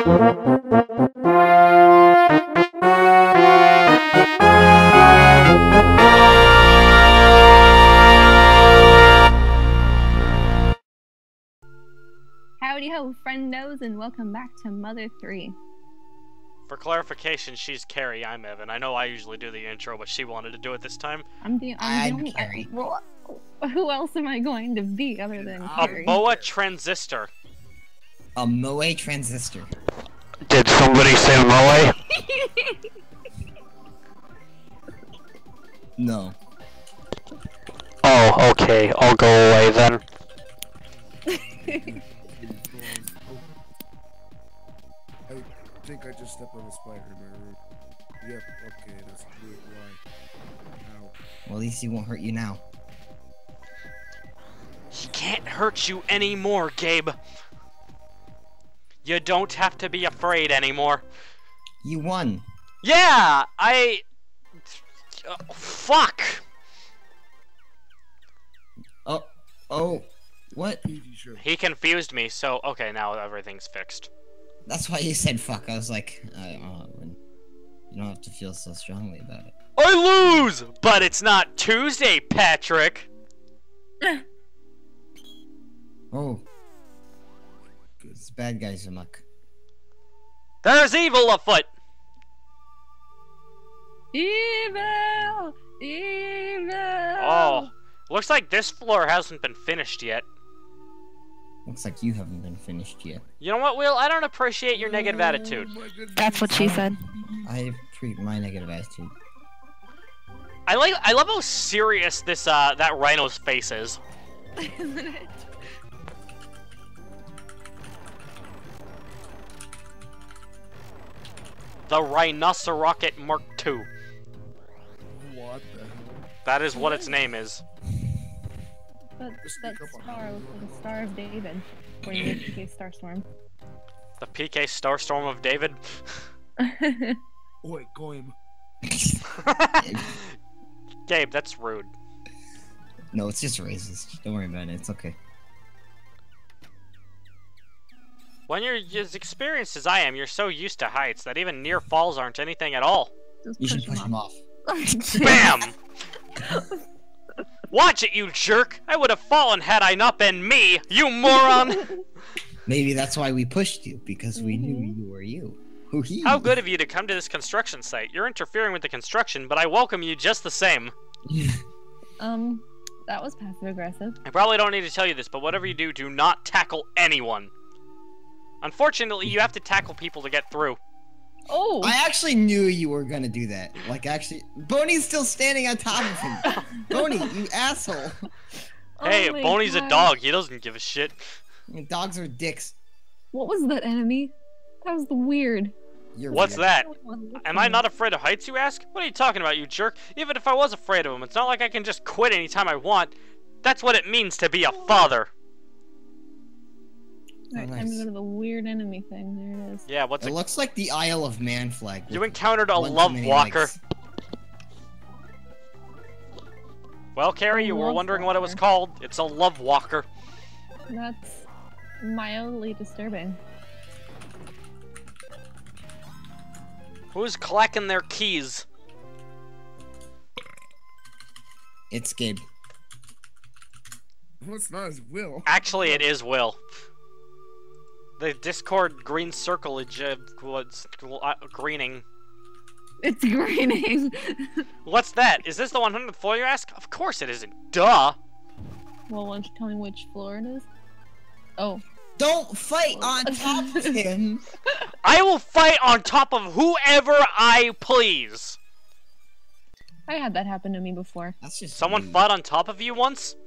Howdy ho, friendos, and welcome back to Mother 3. For clarification, she's Kari, I'm Evan. I know I usually do the intro, but she wanted to do it this time. I'm only Kari. Who else am I going to be other than Kari? A boa transistor. A Moe transistor. Did somebody say Moe? No. Oh, okay. I'll go away then. I think I just stepped on a spider in my room. Yep, okay, that's clear why. Ow. Well, at least he won't hurt you now. He can't hurt you anymore, Gabe. You don't have to be afraid anymore. You won. Yeah, fuck! Oh, what? PG show. He confused me, so okay, now everything's fixed. That's why you said fuck. I was like, you don't have to feel so strongly about it. I lose! But it's not Tuesday, Patrick! Oh. It's bad guys amok. There's evil afoot! Evil! Evil! Oh, looks like this floor hasn't been finished yet. Looks like you haven't been finished yet. You know what, Will? I don't appreciate your negative attitude. Oh my goodness. That's what she said. I treat my negative attitude. I love how serious this that rhino's face is. Isn't it? The Rhinocerirocket Mark II. What the hell? That is what its name is. That's Star with the Star of David. According to the PK Starstorm. The PK Starstorm of David. Oi, go him. Gabe, that's rude. No, it's just racist. Don't worry about it. It's okay. When you're as experienced as I am, you're so used to heights that even near falls aren't anything at all. Just You should push him off. BAM! Watch it, you jerk! I would have fallen had I not been me, you moron! Maybe that's why we pushed you, because we knew you were you. Hoo-hee. How good of you to come to this construction site. You're interfering with the construction, but I welcome you just the same. That was passive aggressive. I probably don't need to tell you this, but whatever you do, do not tackle anyone. Unfortunately, you have to tackle people to get through. Oh! I actually knew you were gonna do that. Like, actually, Boney's still standing on top of him. Boney, you asshole. Hey, Oh my Boney's a God. dog. He doesn't give a shit. Dogs are dicks. What was that enemy? That was weird. You're What's weird. that? Am I not afraid of heights, you ask? What are you talking about, you jerk? Even if I was afraid of them, it's not like I can just quit anytime I want. That's what it means to be a father. Alright, time to nice. go to the weird enemy thing. There it is. Yeah, what's It it? looks like the Isle of Man flag. You with encountered a one too love many walker. legs. Well, Kari, you were wondering what it was called. It's a love walker. That's mildly disturbing. Who's clacking their keys? It's Gabe. Well, it's not as Will. Actually, it is Will. The Discord green circle is greening. It's greening. What's that? Is this the 100th floor, you ask? Of course it isn't. Duh! Well, why don't you tell me which floor it is? Oh. Don't fight on top of him. I will fight on top of whoever I please! I had that happen to me before. That's just Someone rude. fought on top of you once?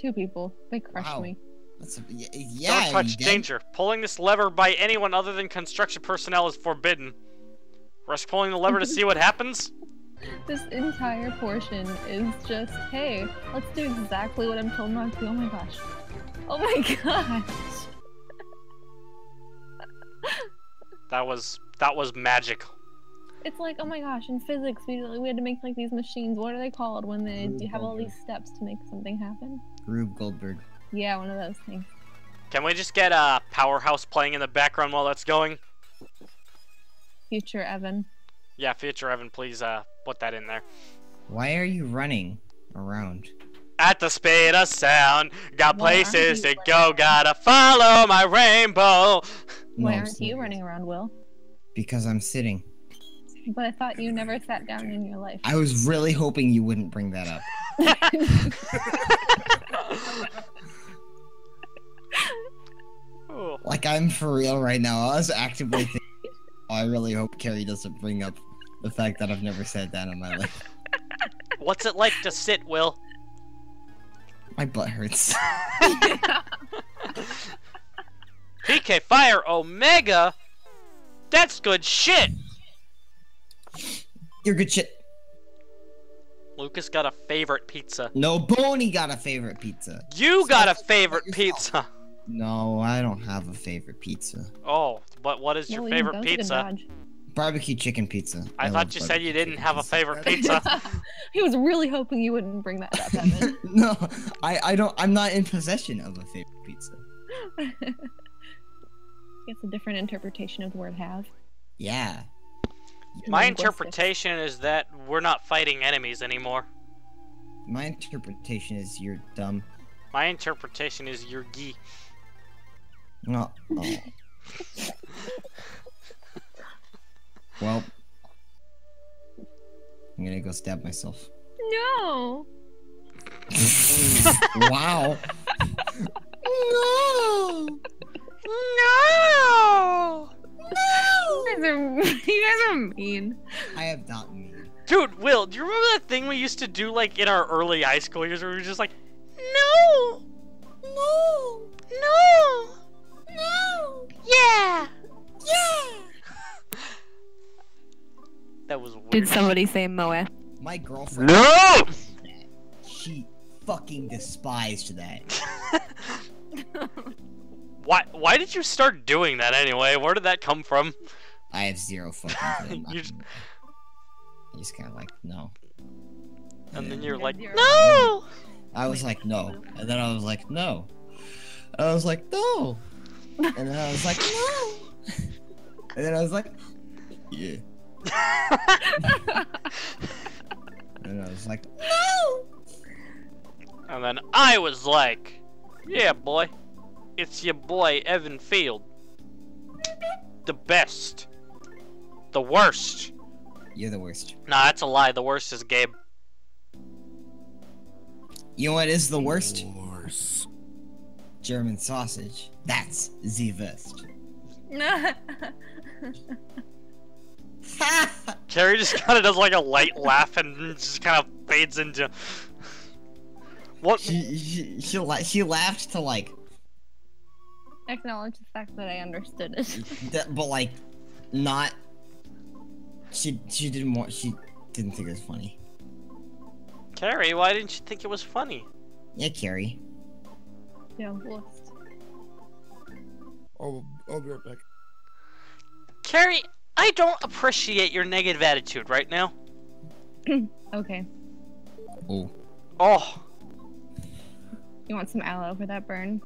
2 people. They crushed Wow. me. That's yeah. Don't touch you dead? danger. Pulling this lever by anyone other than construction personnel is forbidden. Rush pulling the lever to see what happens? This entire portion is just, hey, let's do exactly what I'm told not to. Oh my gosh. Oh my gosh. That was magic. It's like, oh my gosh, in physics, we had to make like these machines. What are they called when they have all these steps to make something happen? Rube Goldberg. Yeah, one of those things. Can we just get Powerhouse playing in the background while that's going? Future Evan. Yeah, future Evan, please put that in there. Why are you running around? At the speed of sound, got Why aren't places you to running go, around? gotta follow my rainbow. Why I'm aren't you serious. running around, Will? Because I'm sitting. But I thought you never sat down in your life. I was really hoping you wouldn't bring that up. Ooh. Like, I'm for real right now. I was actively thinking, oh, I really hope Kari doesn't bring up the fact that I've never sat down in my life. What's it like to sit, Will? My butt hurts. PK Fire Omega? That's good shit! You're good shit. Lucas got a favorite pizza. No, Boney got a favorite pizza. You got a Stop favorite yourself. pizza. No, I don't have a favorite pizza. Oh, but what is your Well, favorite that was a good pizza? dodge. Barbecue chicken pizza. I love thought you said you barbecue didn't chicken have a pizza. favorite pizza. He was really hoping you wouldn't bring that up, Evan. No, I don't. I'm not in possession of a favorite pizza. It's a different interpretation of the word have. Yeah. My Linguistics. interpretation is that we're not fighting enemies anymore. My interpretation is you're dumb. My interpretation is you're gee. No. Oh. Well, I'm gonna go stab myself. No! Wow. No. No! You guys are mean. I have not mean. Dude, Will, do you remember that thing we used to do like in our early high school years where we were just like, no! No. No! No. Yeah! Yeah. That was weird. Did somebody say Moe? My girlfriend. No! She fucking despised that. Why did you start doing that anyway? Where did that come from? I have zero fucking clue. You just- I just kind of like no. And then Yeah. you're like, Zero. no! I was like no, and then I was like no. I was like no, and then I was like no, and then I was like yeah, and I was like no. And then I was like, yeah, boy. It's your boy, Evan Field. The best. The worst. You're the worst. Nah, that's a lie. The worst is Gabe. You know what is the worst? Worse. German sausage. That's the worst. Kari just kind of does like a light laugh and just kind of fades into... What? she laughed to like, Acknowledge the fact that I understood it. but like, not. She didn't want. She didn't think it was funny. Kari, why didn't you think it was funny? Yeah, Kari. Yeah, lost. I'll be right back. Kari, I don't appreciate your negative attitude right now. Okay. Oh. Oh, You want some aloe for that burn?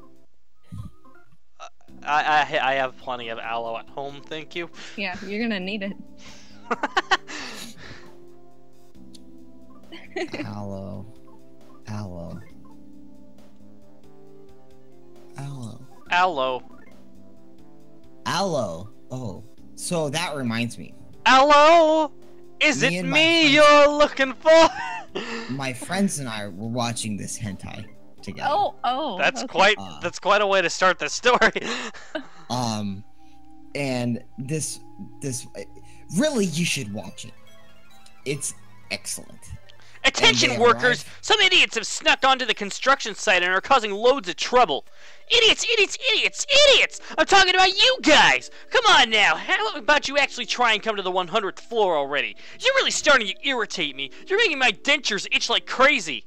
I have plenty of aloe at home, thank you. Yeah, you're gonna need it. Aloe. Aloe. Aloe. Aloe. Aloe. Oh. So that reminds me. Aloe? Is Me it and my me friends- you're looking for? My friends and I were watching this hentai together. Oh, That's okay. quite a way to start the story. And this really you should watch it. It's excellent. Attention they workers! arrive- Some idiots have snuck onto the construction site and are causing loads of trouble. Idiots, idiots, idiots, idiots! I'm talking about you guys! Come on now, how about you actually try and come to the 100th floor already? You're really starting to irritate me. You're making my dentures itch like crazy.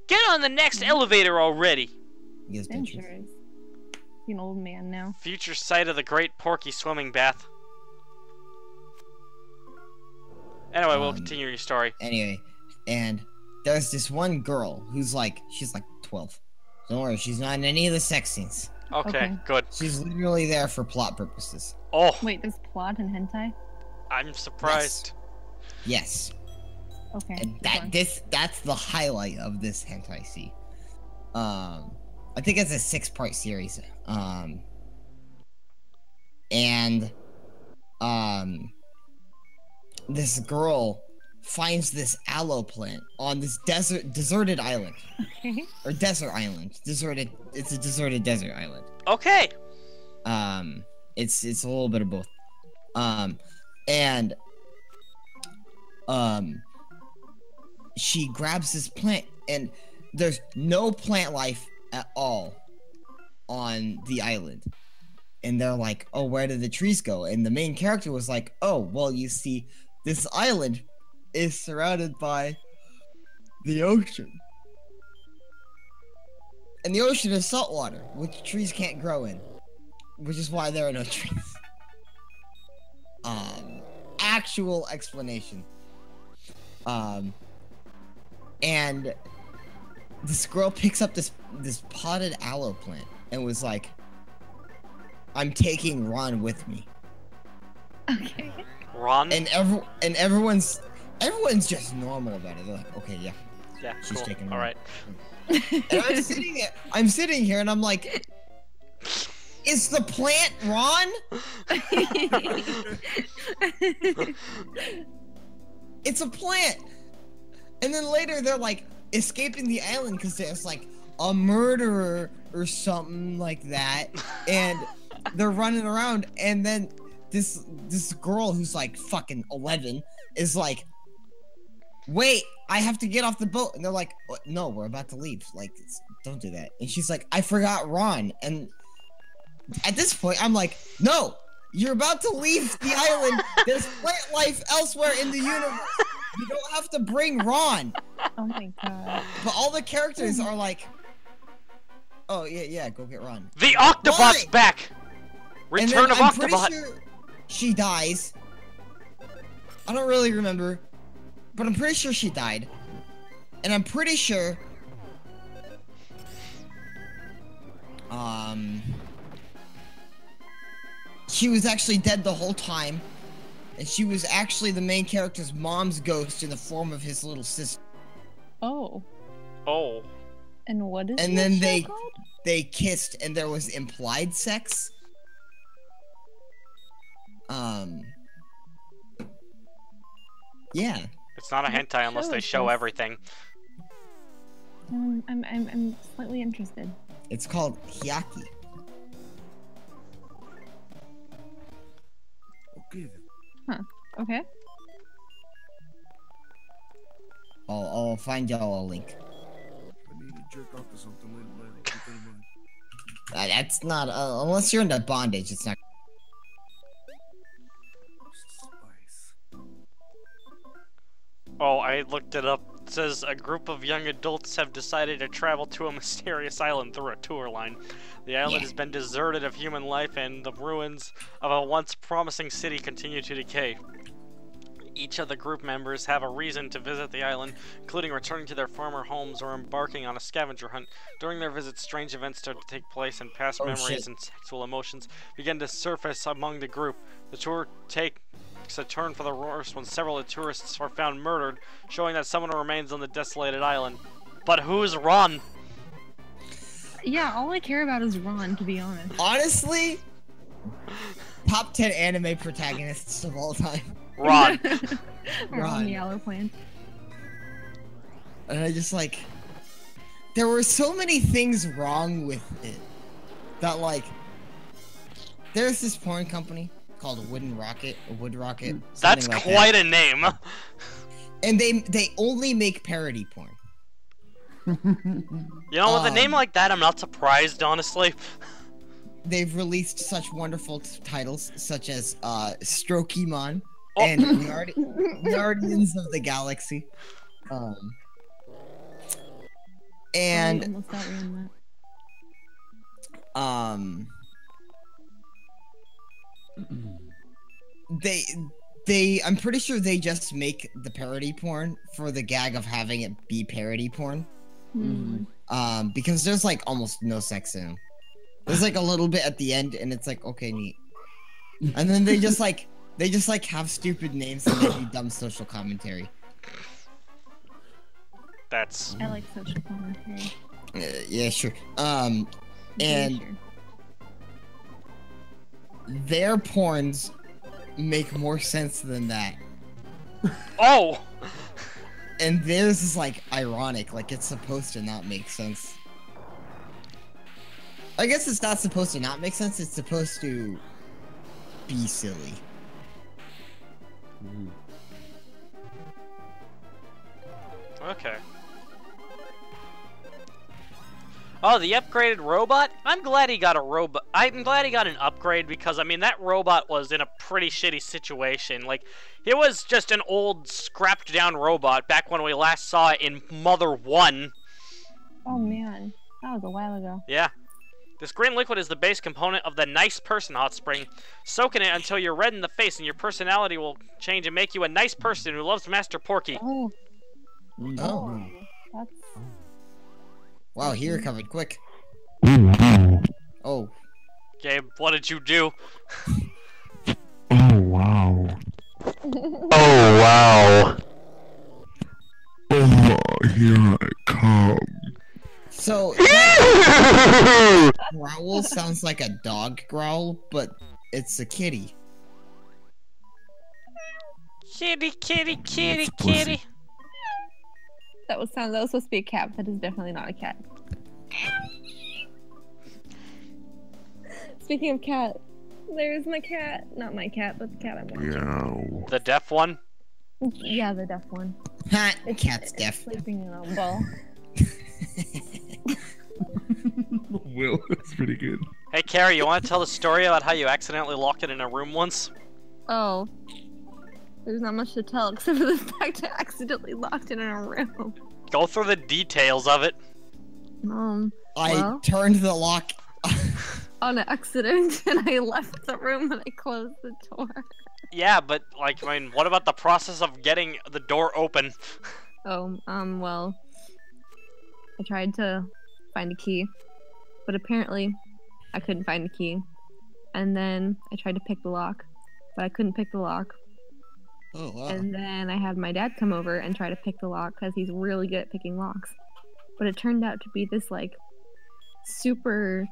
Get on the next elevator already. You guys didn't choose. Adventures. You're an old man now. Future site of the great Porky swimming bath. Anyway, we'll continue your story. Anyway, and there's this one girl who's like, she's like 12. Don't worry, she's not in any of the sex scenes. Okay, Okay. good. She's literally there for plot purposes. Oh, Wait, there's plot in hentai? I'm surprised. Yes. Okay. And keep going. that's the highlight of this hentai C. I think it's a 6-part series. And this girl finds this aloe plant on this deserted island. Okay. Or desert island. Deserted. It's a deserted desert island. Okay. It's a little bit of both. And she grabs this plant, and there's no plant life at all on the island. And they're like, oh, where did the trees go? And the main character was like, oh, well, you see, this island is surrounded by the ocean. And the ocean is salt water, which trees can't grow in. Which is why there are no trees. Actual explanation. And this girl picks up this potted aloe plant and was like, I'm taking Ron with me. Okay. Ron? And everyone's just normal about it. They're like, okay, yeah. Yeah, she's cool. taking All Ron. right. And I'm sitting here and I'm like, is the plant Ron? It's a plant. And then later they're like escaping the island because there's like a murderer or something like that. And they're running around, and then this girl who's like fucking 11 is like, wait, I have to get off the boat. And they're like, no, we're about to leave. Like, don't do that. And she's like, I forgot Ron. And at this point, I'm like, no, you're about to leave the island. There's plant life elsewhere in the universe. You don't have to bring Ron. Oh my god. But all the characters are like, oh, yeah, go get Ron. The Octobot's Why? back! And Return then of I'm Octobot! pretty sure she dies. I don't really remember, but I'm pretty sure she died. And I'm pretty sure she was actually dead the whole time, and she was actually the main character's mom's ghost in the form of his little sister. Oh. Oh. And what is And this then show called? they kissed, and there was implied sex. Yeah. It's not a hentai unless they show everything. I'm slightly interested. It's called Hyaki. Okay then. Okay. I'll find y'all a link. I need to jerk off to something later. Keep that in mind. That's not unless you're into bondage. It's not. Spice. Oh, I looked it up. It says a group of young adults have decided to travel to a mysterious island through a tour line. The island has been deserted of human life, and the ruins of a once promising city continue to decay. Each of the group members have a reason to visit the island, including returning to their former homes or embarking on a scavenger hunt. During their visit, strange events start to take place, and past memories and sexual emotions begin to surface among the group. The tour takes a turn for the worse when several of the tourists are found murdered, showing that someone remains on the desolated island. But who's Ron? Yeah, all I care about is Ron, to be honest. Honestly, top 10 anime protagonists of all time. Ron. Ron the aloe plant. And I just like, there were so many things wrong with it that like, there's this porn company called Wood Rocket. That's like quite that. a name. And they only make parody porn. You know, with a name like that, I'm not surprised, honestly. They've released such wonderful titles such as Strokemon and Guardians of the Galaxy. And almost got me on they I'm pretty sure they just make the parody porn for the gag of having it be parody porn. Because there's like almost no sex in them. There's like a little bit at the end, and it's like, okay, neat. And then they just like They just like have stupid names and they do dumb social commentary. That's... I like social commentary. Yeah, sure. Very And sure. their porns make more sense than that. Oh! And theirs is like ironic, like it's supposed to not make sense. I guess it's not supposed to not make sense, it's supposed to be silly. Okay. Oh, the upgraded robot? I'm glad he got a robot. I'm glad he got an upgrade because, I mean, that robot was in a pretty shitty situation. Like, it was just an old, scrapped down robot back when we last saw it in Mother 1. Oh man, that was a while ago. Yeah. This green liquid is the base component of the Nice Person Hot Spring. Soak in it until you're red in the face and your personality will change and make you a nice person who loves Master Porky. Oh, Oh. that's Wow, he recovered quick. Oh. Gabe, what did you do? Oh wow. Oh wow. Oh, here I come. So that growl sounds like a dog growl, but it's a kitty. Kitty, kitty, kitty, It's pussy. kitty. that was supposed to be a cat. But that is definitely not a cat. Speaking of cat, there's my cat. Not my cat, but the cat I'm watching. Meow. The deaf one? Yeah, the deaf one. Ha! It's- Cat's it's deaf. Sleeping in a ball. Will, that's pretty good. Hey, Kari, you want to tell the story about how you accidentally locked it in a room once? Oh. There's not much to tell except for the fact I accidentally locked it in a room. Go through the details of it. I Well? turned the lock. On accident, and I left the room and I closed the door. Yeah, but, like, I mean, what about the process of getting the door open? Oh, well, I tried to find a key, but apparently I couldn't find a key. And then I tried to pick the lock, but I couldn't pick the lock. Oh wow. And then I had my dad come over and try to pick the lock because he's really good at picking locks. But it turned out to be this, like, super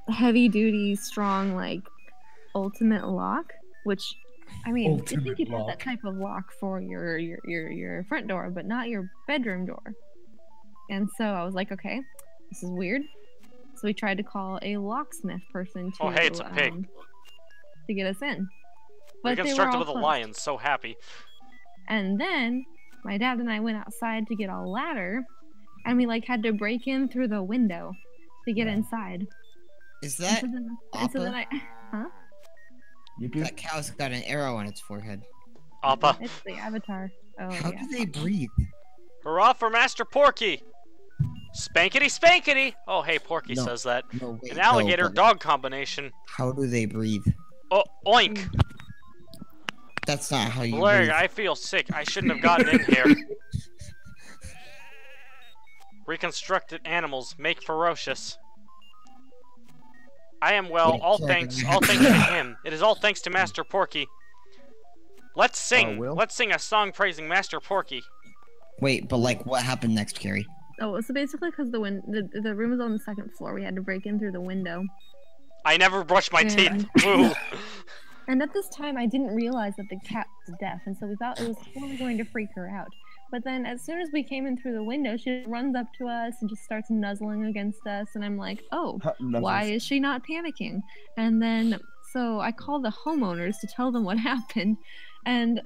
heavy duty, strong, like, ultimate lock, which, I mean, you think Ultimate you'd have lock. that type of lock for your front door, but not your bedroom door. And so I was like, okay, this is weird. So we tried to call a locksmith person to, Oh, hey, it's a pig. To get us in. But they were Reconstructed all with a closed. lion, so happy. And then my dad and I went outside to get a ladder, and we like had to break in through the window to get inside. Is And that so then, and so then that cow's got an arrow on its forehead? Appa. it's the avatar. Oh How yeah. do they breathe? Hurrah for Master Porky! Spankety spankety! Oh, hey, Porky No. says that. No, wait, An no, alligator but dog combination. How do they breathe? Oh, oink! That's not how you Blurg, breathe. I feel sick. I shouldn't have gotten in here. Reconstructed animals make ferocious. I am well, Wait, all sorry. thanks to him. It is all thanks to Master Porky. Let's sing. Will? Let's sing a song praising Master Porky. Wait, but like, what happened next, Kari? Oh, so basically, because the room was on the second floor, we had to break in through the window. I never brushed my teeth. And- Woo. And at this time, I didn't realize that the cat was deaf, and so we thought it was totally going to freak her out. But then, as soon as we came in through the window, she runs up to us and just starts nuzzling against us, and I'm like, oh, why is she not panicking? And then, so I called the homeowners to tell them what happened. And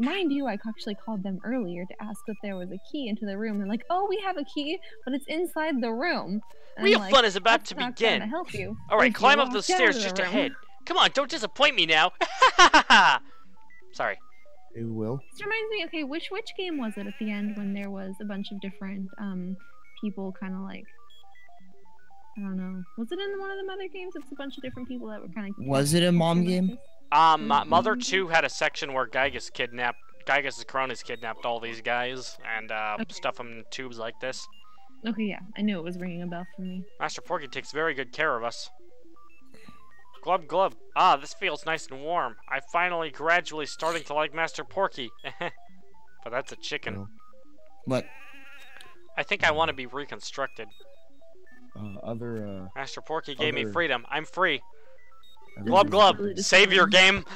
mind you, I actually called them earlier to ask if there was a key into the room. They're like, oh, we have a key, but it's inside the room. And Real I'm fun is about "That's to not begin. gonna help you. Alright, If you climb up the walk out stairs of the just room." ahead. Come on, don't disappoint me now. Sorry. Hey, Will. This reminds me, okay, which game was it at the end when there was a bunch of different people kind of like, I don't know, was it in one of the other games? It's a bunch of different people that were kind of. Was it a mom game? Mother 2 had a section where Gygus and cronies kidnapped all these guys and stuff them in tubes like this. Okay, yeah, I knew it was ringing a bell for me. Master Porky takes very good care of us. Glub glub. Ah, this feels nice and warm. I finally gradually starting to like Master Porky. But that's a chicken. What? I think I want to be reconstructed. Master Porky gave me freedom. I'm free. Glub glub. Save your game.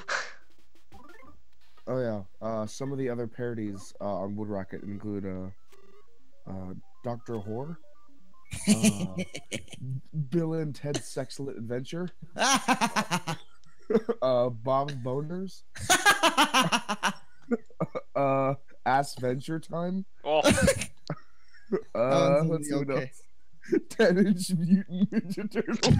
Oh yeah. Some of the other parodies on Wood Rocket include Dr. Whore, Bill and Ted's Sexcellent Adventure, Bob's Boners, Ass Venture Time. Oh. Let's see what else. 10-inch Mutant Ninja Turtles.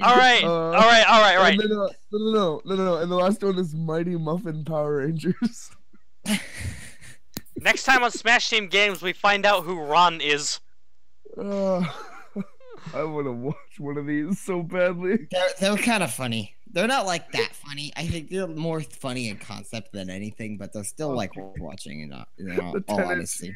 All right. And then, no. And the last one is Mighty Muffin Power Rangers. Next time on Smash Team Games, we find out who Ron is. I want to watch one of these so badly. They're kind of funny. They're not like that funny. I think they're more funny in concept than anything, but they're still like worth watching in all honesty.